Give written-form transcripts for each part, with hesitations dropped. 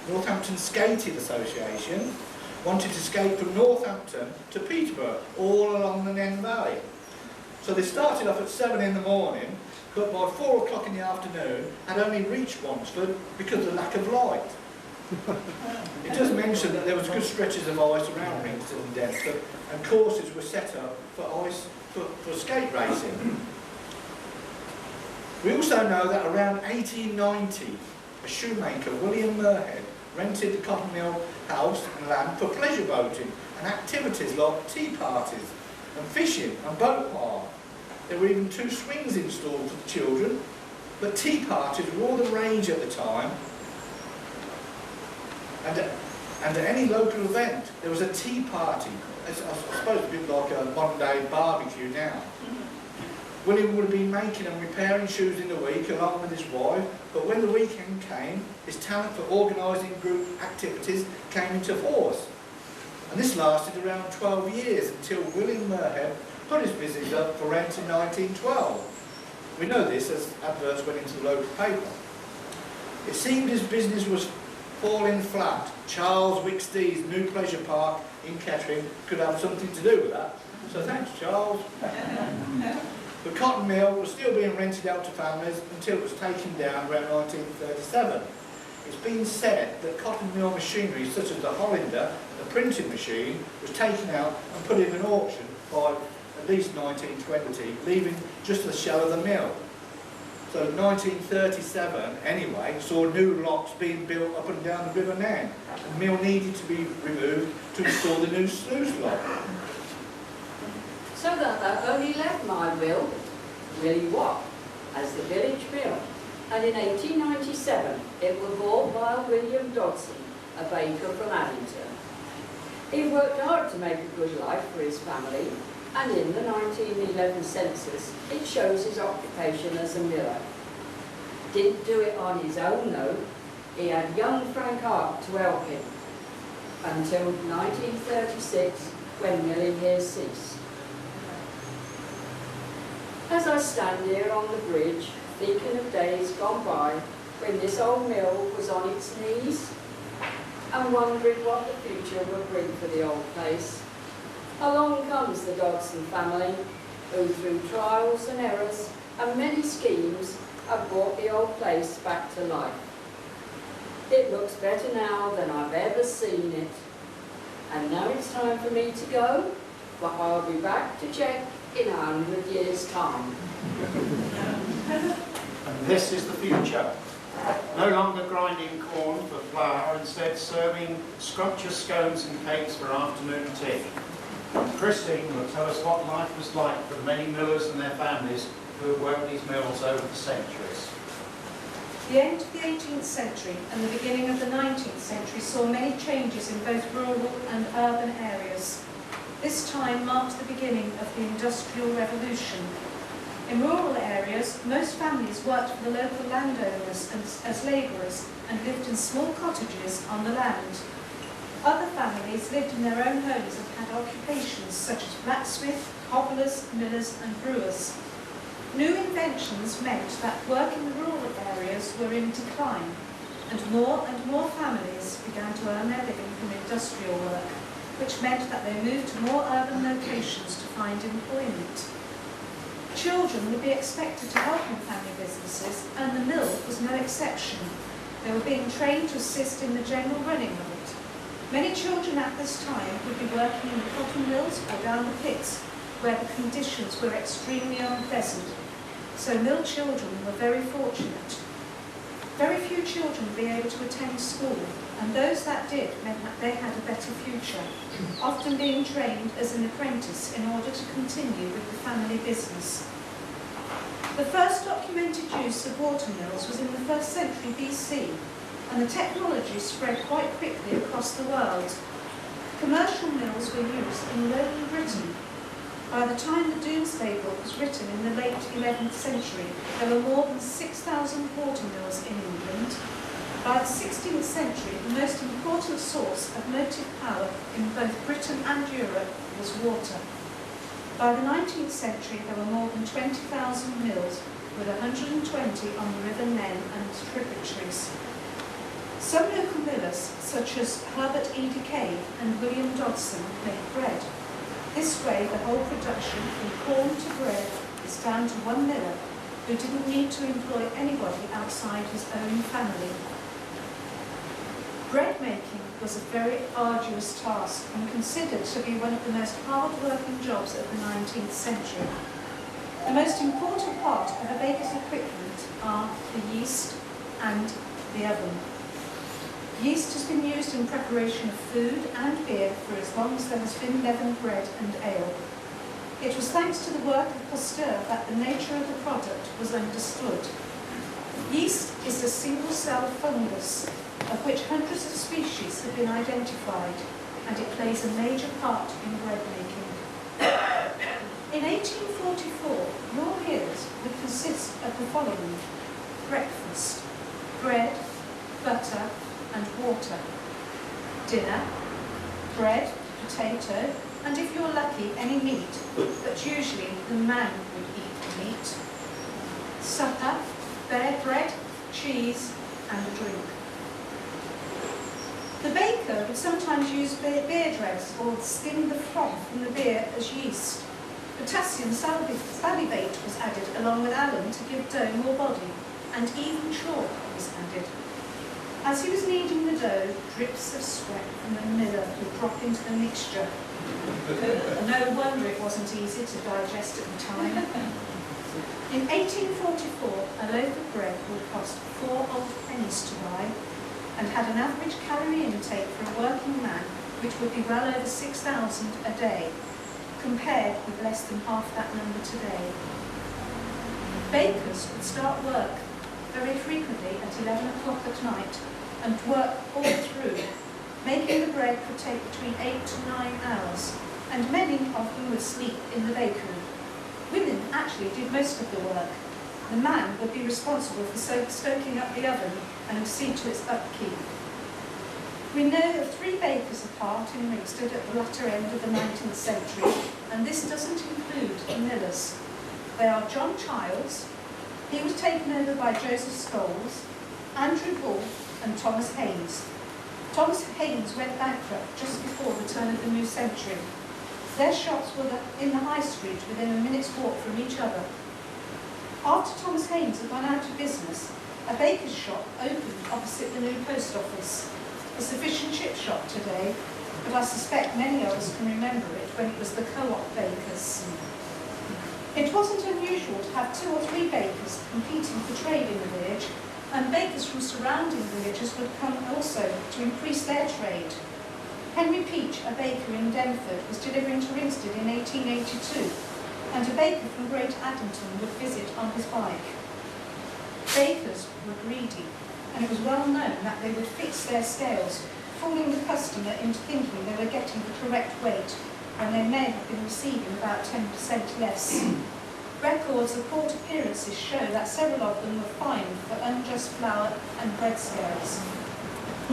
Northampton Skating Association wanted to skate from Northampton to Peterborough, all along the Nen Valley. So they started off at 7 in the morning, but by 4 o'clock in the afternoon had only reached Wansford because of the lack of light. It does mention that there was good stretches of ice around Ringstead and Deptford, and courses were set up for skate racing. We also know that around 1890, a shoemaker, William Muirhead, rented the cotton mill house and land for pleasure boating and activities like tea parties and fishing and boat hire. There were even 2 swings installed for the children, but tea parties were all the rage at the time. And at any local event, there was a tea party. I suppose a bit like a modern-day barbecue now. William would have been making and repairing shoes in the week along with his wife, but when the weekend came, his talent for organising group activities came into force. And this lasted around 12 years until William Muirhead put his business up for rent in 1912. We know this as adverts went into the local paper. It seemed his business was falling flat. Charles Wicksteed's new pleasure park in Kettering could have something to do with that. So thanks, Charles. The cotton mill was still being rented out to families until it was taken down around 1937. It's been said that cotton mill machinery such as the Hollander, the printing machine, was taken out and put in an auction by at least 1920, leaving just the shell of the mill. So 1937, anyway, saw new locks being built up and down the River Nen. The mill needed to be removed to install the new sluice lock. So that only left my mill, Willywatt, as the village mill. And in 1897, it was bought by William Dodson, a baker from Addington. He worked hard to make a good life for his family, and in the 1911 census, it shows his occupation as a miller. Didn't do it on his own though. He had young Frank Hart to help him, until 1936, when milling here ceased. As I stand here on the bridge, thinking of days gone by, when this old mill was on its knees, and wondering what the future would bring for the old place, along comes the Dodson family, who through trials and errors and many schemes have brought the old place back to life. It looks better now than I've ever seen it. And now it's time for me to go, but I'll be back to check in 100 years' time. And this is the future. No longer grinding corn for flour, instead serving scrumptious scones and cakes for afternoon tea. And Christine will tell us what life was like for the many millers and their families who have worked these mills over the centuries. The end of the 18th century and the beginning of the 19th century saw many changes in both rural and urban areas. This time marked the beginning of the Industrial Revolution. In rural areas, most families worked for the local landowners as labourers and lived in small cottages on the land. Other families lived in their own homes and had occupations such as blacksmith, cobblers, millers and brewers. New inventions meant that work in the rural areas were in decline, and more families began to earn their living from industrial work, which meant that they moved to more urban locations to find employment. Children would be expected to help in family businesses, and the mill was no exception. They were being trained to assist in the general running of it. Many children at this time would be working in the cotton mills or down the pits, where the conditions were extremely unpleasant. So mill children were very fortunate. Very few children would be able to attend school, and those that did meant that they had a better future, often being trained as an apprentice in order to continue with the family business. The first documented use of water mills was in the 1st century BC, and the technology spread quite quickly across the world. Commercial mills were used in local Britain. By the time the Domesday Book was written in the late 11th century, there were more than 6,000 water mills in England. By the 16th century, the most important source of motive power in both Britain and Europe was water. By the 19th century, there were more than 20,000 mills, with 120 on the River Nen and tributaries. Some local millers, such as Herbert E. Decay and William Dodson, make bread. This way, the whole production, from corn to bread, is down to one miller, who didn't need to employ anybody outside his own family. Bread making was a very arduous task and considered to be one of the most hard-working jobs of the 19th century. The most important part of a baker's equipment are the yeast and the oven. Yeast has been used in preparation of food and beer for as long as there has been leavened bread and ale. It was thanks to the work of Pasteur that the nature of the product was understood. Yeast is a single-cell fungus, of which hundreds of species have been identified, and it plays a major part in bread making. In 1844, your meals would consist of the following: breakfast, bread, butter, and water. Dinner, bread, potato, and if you're lucky, any meat, but usually the man would eat the meat. Supper, bare bread, cheese, and a drink. The baker would sometimes use beer dregs or skim the froth from the beer as yeast. Potassium salivate was added along with alum to give dough more body, and even chalk was added. As he was kneading the dough, drips of sweat from the miller would drop into the mixture. No wonder it wasn't easy to digest at the time. In 1844, a loaf of bread would cost 4 old pennies to buy, and had an average calorie intake for a working man which would be well over 6,000 a day, compared with less than half that number today. Bakers would start work very frequently at 11 o'clock at night and work all through. Making the bread could take between 8 to 9 hours, and many of them would sleep in the bakery. Women actually did most of the work. The man would be responsible for stoking up the oven and see to its upkeep. We know of 3 bakers apart in Ringstead at the latter end of the 19th century, and this doesn't include the millers. They are John Childs, he was taken over by Joseph Scholes, Andrew Bull, and Thomas Haynes. Thomas Haynes went bankrupt just before the turn of the new century. Their shops were in the high street within a minute's walk from each other. After Thomas Haynes had gone out of business, a baker's shop opened opposite the new post office. It's a fish and chip shop today, but I suspect many of us can remember it when it was the Co-op Bakers. It wasn't unusual to have 2 or 3 bakers competing for trade in the village, and bakers from surrounding villages would come also to increase their trade. Henry Peach, a baker in Denford, was delivering to Ringstead in 1882, and a baker from Great Addington would visit on his bike. Bakers were greedy, and it was well known that they would fix their scales, fooling the customer into thinking they were getting the correct weight, when they may have been receiving about 10% less. Records of court appearances show that several of them were fined for unjust flour and bread scales.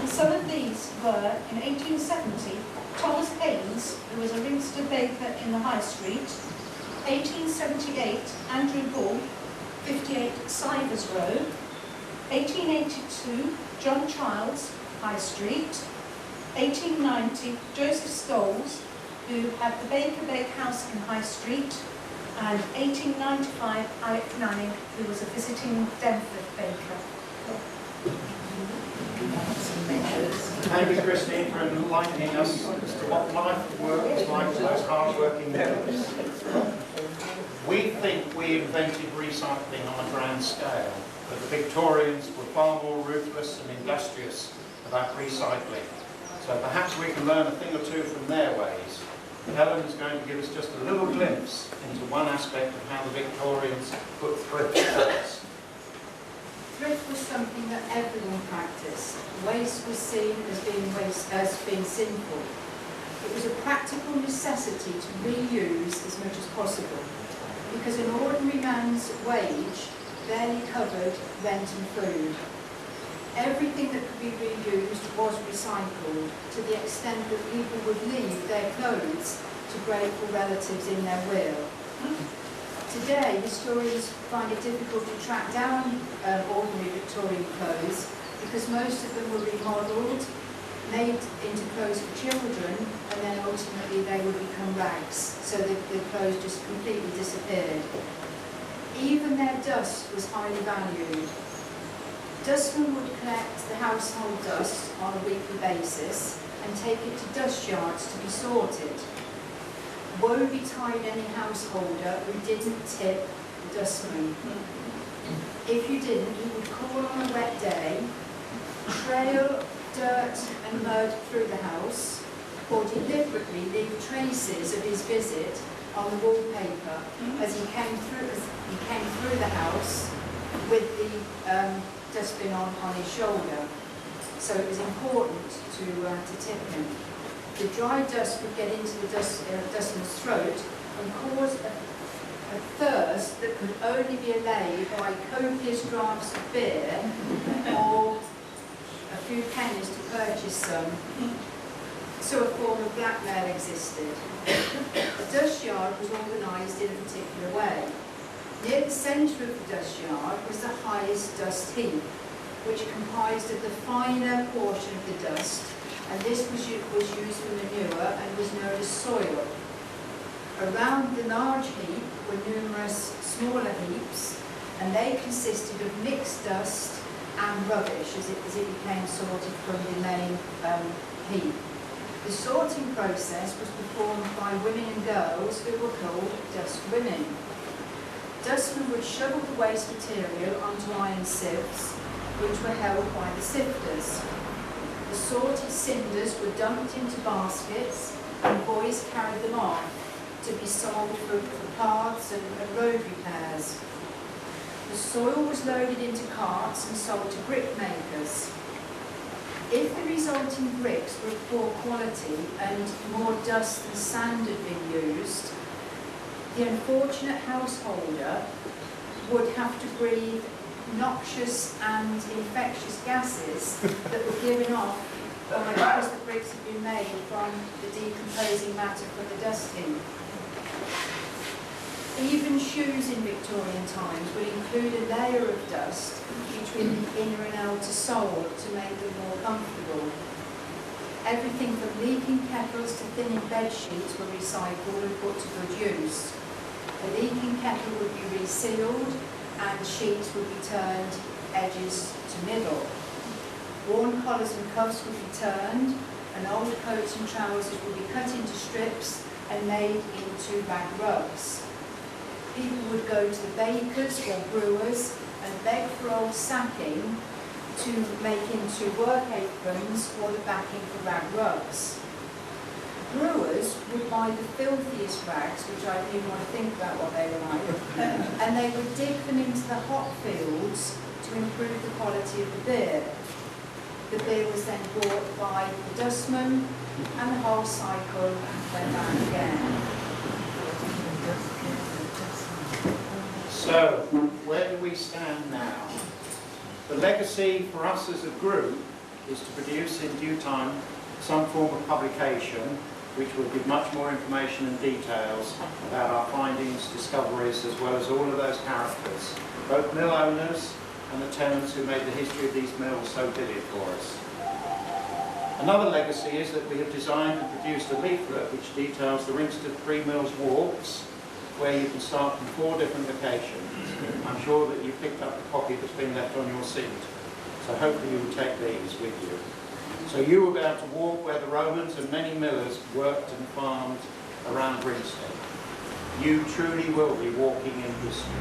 Some of these were, in 1870, Thomas Haynes, who was a Ringstead baker in the High Street; 1878, Andrew Bull, 58 Sivers Road; 1882, John Childs, High Street; 1890, Joseph Scholes, who had the Baker Bakehouse in High Street; and 1895, Alec Nanning, who was a visiting Denford baker. Thank you, Christine, for enlightening us as to what life work was like for those hard-working millers. We think we invented recycling on a grand scale, but the Victorians were far more ruthless and industrious about recycling. So perhaps we can learn a thing or two from their ways. Helen is going to give us just a little glimpse into one aspect of how the Victorians put thrift first. Thrift was something that everyone practiced. Waste was seen as being sinful. It was a practical necessity to reuse as much as possible, because an ordinary man's wage barely covered rent and food. Everything that could be reused was recycled, to the extent that people would leave their clothes to grateful relatives in their will. Today, historians find it difficult to track down ordinary Victorian clothes, because most of them were remodelled, made into clothes for children, and then ultimately they would become rags, so the clothes just completely disappeared. Even their dust was highly valued. Dustmen would collect the household dust on a weekly basis and take it to dust yards to be sorted. Woe betide any householder who didn't tip the dustman. If you didn't, he would call on a wet day, trail dirt and mud through the house, or deliberately leave traces of his visit on the wallpaper as he came through the house with the dustbin on his shoulder. So it was important to tip him. The dry dust would get into the dustman's throat and cause a thirst that could only be allayed by copious draughts of beer or a few pennies to purchase some. So a form of blackmail existed. The dust yard was organised in a particular way. Near the centre of the dust yard was the highest dust heap, which comprised of the finer portion of the dust, and this was used for manure and was known as soil. Around the large heap were numerous smaller heaps, and they consisted of mixed dust and rubbish as it became sorted from the main heap. The sorting process was performed by women and girls who were called dust women. Dustmen would shovel the waste material onto iron sieves, which were held by the sifters. The sorted cinders were dumped into baskets, and boys carried them off to be sold for paths and road repairs. The soil was loaded into carts and sold to brickmakers. If the resulting bricks were of poor quality and more dust than sand had been used, the unfortunate householder would have to breathe noxious and infectious gases that were given off because the bricks had been made from the decomposing matter from the dust heap. Even shoes in Victorian times would include a layer of dust between the inner and outer sole to make them more comfortable. Everything from leaking kettles to thinning bed sheets were recycled and put to good use. A leaking kettle would be resealed and sheets would be turned edges to middle. Worn collars and cuffs would be turned, and old coats and trousers would be cut into strips and made into rag rugs. People would go to the bakers or brewers and beg for old sacking to make into work aprons or the backing for rag rugs. Brewers would buy the filthiest rags, which I didn't even want to think about what they were like, and they would dig them into the hop fields to improve the quality of the beer. The beer was then bought by the dustman, and the whole cycle went round again. So, where do we stand now? The legacy for us as a group is to produce in due time some form of publication which will give much more information and details about our findings, discoveries, as well as all of those characters, both mill owners and the tenants who made the history of these mills so vivid for us. Another legacy is that we have designed and produced a leaflet which details the Ringstead Three Mills walks, where you can start from 4 different locations. I'm sure that you picked up the copy that's been left on your seat, so hopefully you will take these with you. So you will be able to walk where the Romans and many millers worked and farmed around Ringstead. You truly will be walking in history.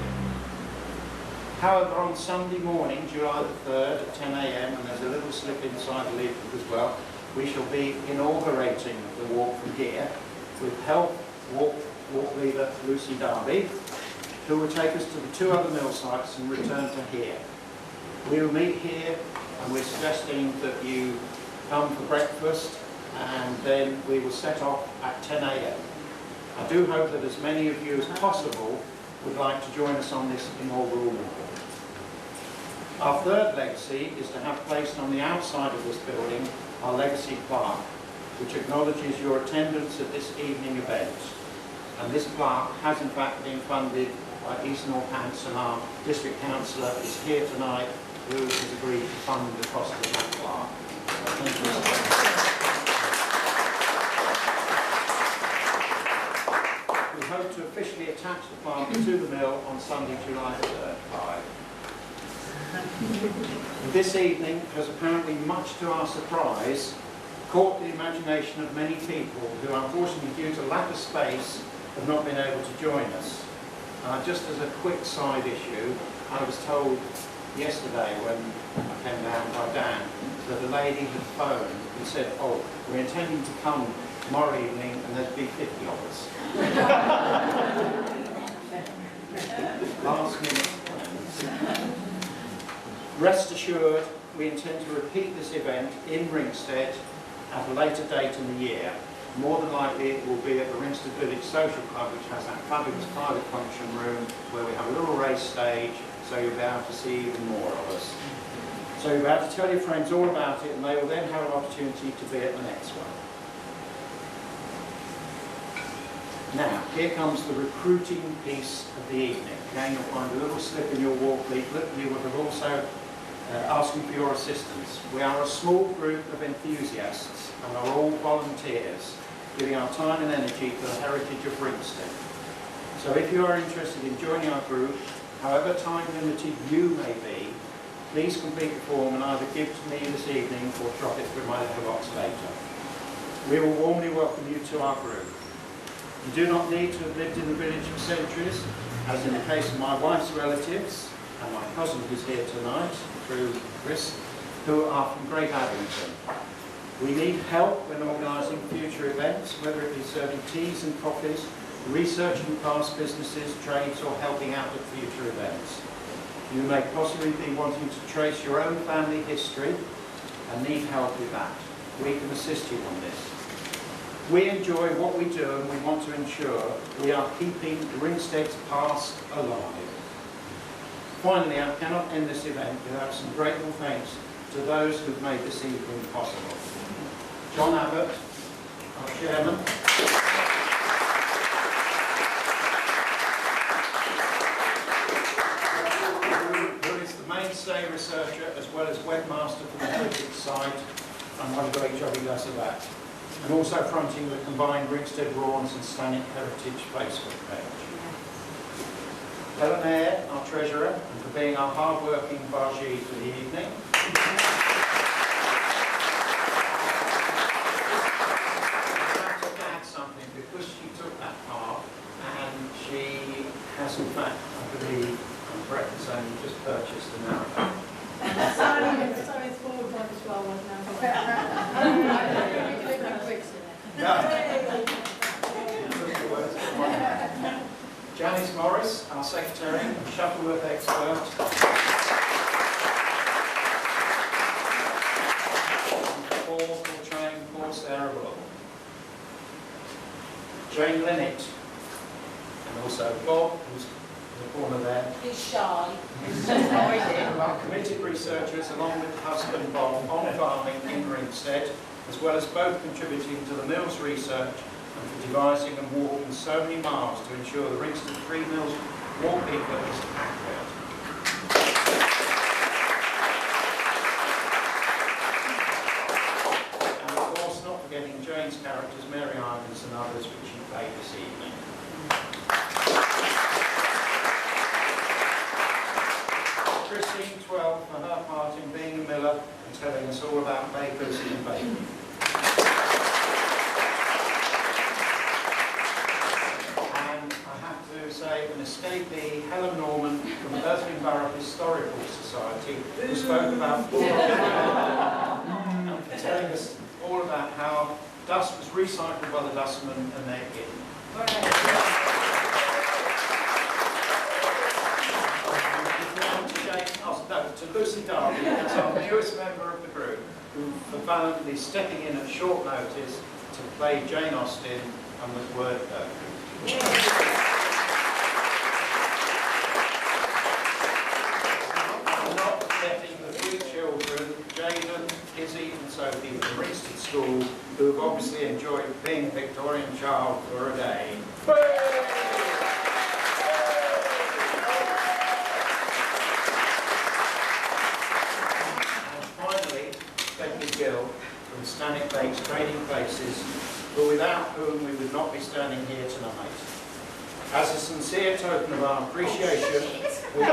However, on Sunday morning, July the 3rd at 10 a.m, and there's a little slip inside the leaflet as well, we shall be inaugurating the walk from here with Health Walk leader Lucy Darby, who will take us to the 2 other mill sites and return to here. We will meet here, and we're suggesting that you come for breakfast, and then we will set off at 10 a.m. I do hope that as many of you as possible would like to join us on this inaugural walk. Our third legacy is to have placed on the outside of this building our legacy plaque, which acknowledges your attendance at this evening event. And this plaque has in fact been funded by East Northants, and our district councillor is here tonight who has agreed to fund the cost of that plaque. Thank you. We hope to officially attach the plaque to the mill on Sunday, July 3rd. This evening has apparently, much to our surprise, caught the imagination of many people who, unfortunately, due to lack of space, have not been able to join us. Just as a quick side issue, I was told yesterday when I came down by Dan that a lady had phoned and said, "Oh, we're intending to come tomorrow evening and there'd be 50 of us." Last minute plans. Rest assured, we intend to repeat this event in Ringstead at a later date in the year. More than likely it will be at the Ringstead Village Social Club, which has that fabulous private function room where we have a little race stage, so you'll be able to see even more of us. So you'll be able to tell your friends all about it, and they will then have an opportunity to be at the next one. Now, here comes the recruiting piece of the evening. Again, you'll find a little slip in your walk leaflet. You will have also asking for your assistance. We are a small group of enthusiasts and are all volunteers, giving our time and energy to the heritage of Ringstead. So if you are interested in joining our group, however time limited you may be, please complete the form and either give to me this evening or drop it through my letterbox later. We will warmly welcome you to our group. You do not need to have lived in the village for centuries, as in the case of my wife's relatives and my cousin who's here tonight, through Chris, who are from Great Addington. We need help when organising future events, whether it be serving teas and coffees, researching past businesses, trades, or helping out at future events. You may possibly be wanting to trace your own family history and need help with that. We can assist you on this. We enjoy what we do and we want to ensure we are keeping Ringstead's past alive. Finally, I cannot end this event without some grateful thanks to those who've made this evening possible. John Abbott, our chairman. Who is the mainstay researcher as well as webmaster for the heritage site, and what a great job he does of that. And also fronting the combined Ringstead Rawns and Stanick Heritage Facebook page. Helen Eyre, our treasurer, and for being our hard-working bargee for the evening. I have to add something because she took that part, and she has in fact, I believe, I'm correct in saying, just purchased the narrative. Sorry, it's forward one as well, wasn't Janice Morris, our secretary and Shuttleworth expert. And Paul Coltrane, Paul Sarah Bull. Jane Linnett. And also Bob, who's in the corner there. He's shy. Our committed researchers, along with husband Bob, on farming in Ringstead, as well as both contributing to the mill's research and for devising and walking so many miles to ensure the Ringstead 3 Mills walk leaflet is accurate. And of course, not forgetting Jane's characters, Mary Ivans and others, which she played this evening. Christine 12 for her part in being a miller and telling us all about bakers and baking. And I have to say, an escapee, Helen Norman from Earthling Borough Historical Society, who spoke about telling us all about how dust was recycled by the dustmen and they're hidden. To Lucy Darby, as our newest member of the group, who for valiantly stepping in at short notice to play Jane Austen and was word perfect. Not forgetting the 3 children, Jaden, Izzy and Sophie from Ringstead School, who have obviously enjoyed being a Victorian child for a day. Gill from Stannick Lakes Trading Places, but without whom we would not be standing here tonight. As a sincere token of our appreciation, we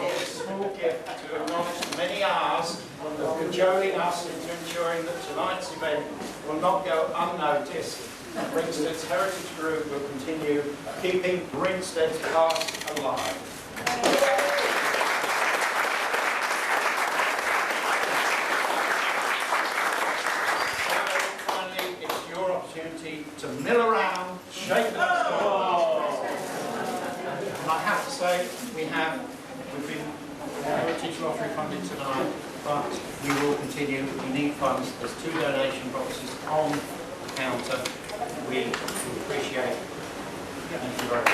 a small gift to acknowledge the many hours of cajoling us into ensuring that tonight's event will not go unnoticed. Ringstead's Heritage Group will continue keeping Ringstead's past alive. Finally, it's your opportunity to mill around, shake the And I have to say, we've been Heritage Lottery funded tonight, but we will continue. We need funds. There's 2 donation boxes on the counter. We appreciate it. Thank you very much.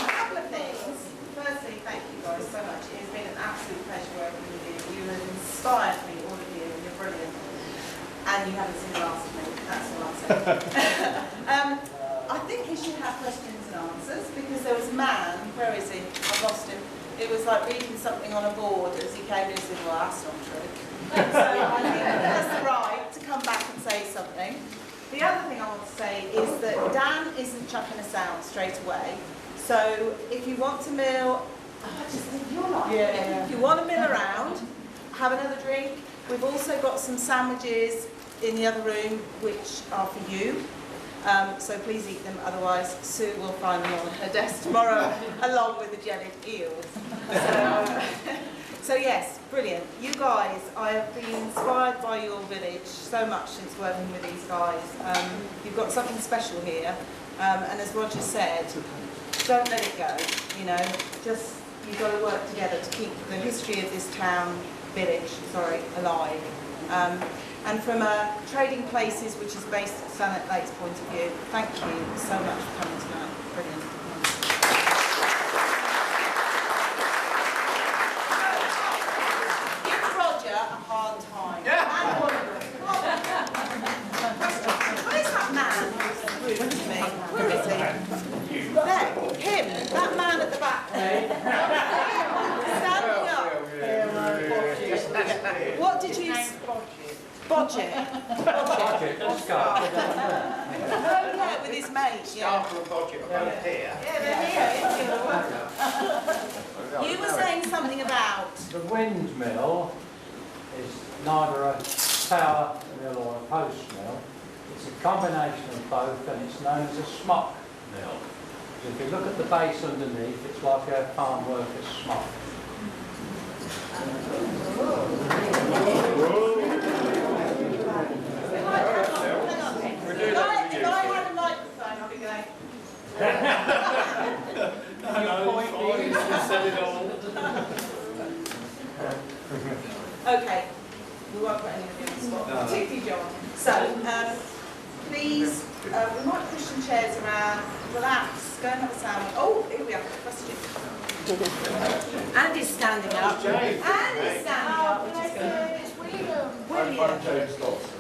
A couple of things. Firstly, thank you guys so much. It has been an absolute pleasure working with you. You have inspired me, all of you, and you're brilliant. And you haven't seen the last of me. That's all I'm saying. I think he should have questions and answers, because there was a man, where is he? I've lost him. It was like reading something on a board as he came in and said, well, that's not true. So I think he has the right to come back and say something. The other thing I want to say is that Dan isn't chucking us out straight away. So if you want to mill, if you want to mill around, have another drink. We've also got some sandwiches in the other room which are for you. So please eat them, otherwise Sue will find them on her desk tomorrow along with the jellied eels. So yes, brilliant. You guys, I have been inspired by your village so much since working with these guys. You've got something special here, and as Roger said, don't let it go, you know, just you've got to work together to keep the history of this village, alive. And from a Trading Places, which is based at Stannick Lakes point of view, thank you so much for coming tonight. Brilliant. Give Roger a hard time. And Oliver. Where's that man who's rude to me? Where is he? There, him, that man at the back there. Standing up. What did you say? Budget. Yeah, with his mate. Staff and Budget are both here. Yeah, they're here. You were saying something about... The windmill is neither a power mill or a post mill. It's a combination of both, and it's known as a smock mill. So if you look at the base underneath, it's like a farm worker's smock. If I had a microphone, I'd be going... Okay, we won't put anyone in the spot, particularly John. So, please, we might push some chairs around, relax, go and have a sandwich. Oh, here we have a question. Andy's standing up. Andy's standing up, which is good. It's William. I'm James Dawson.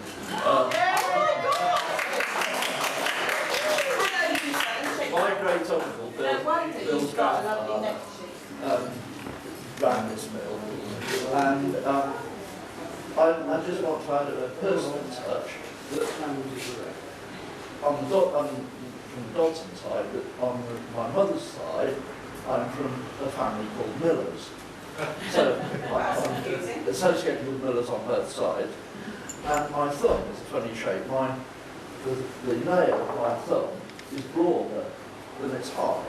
My great uncle Bill ran this mill, and I just want to add a personal touch that from Dodson side, but on my mother's side, I'm from a family called Millers. So I'm associated with Millers on both sides. And my thumb is a funny shape. The nail of my thumb is broader than it's high.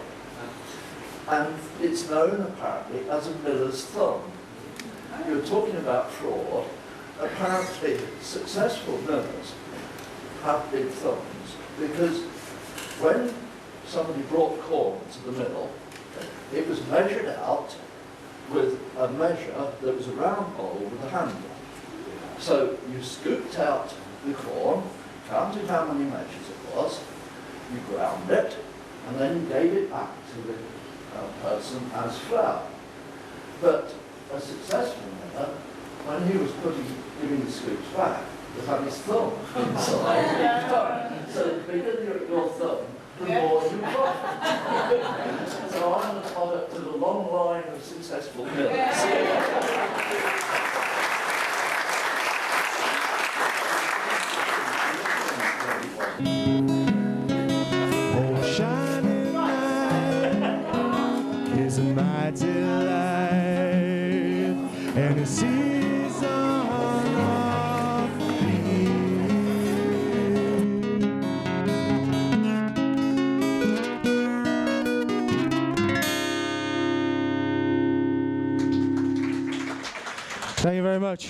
And it's known apparently as a miller's thumb. You're talking about fraud. Apparently successful millers have big thumbs, because when somebody brought corn to the mill, it was measured out with a measure that was a round bowl with a handle. So you scooped out the corn, counted how many measures it was, you ground it, and then you gave it back to the person as flour. But a successful miller, when he was giving the scoops back, that had his thumb inside. So the bigger your thumb, the more you got. So I'm a product of a long line of successful millers. Oh, shining light is a mighty light, and it sees our feet. Thank you very much.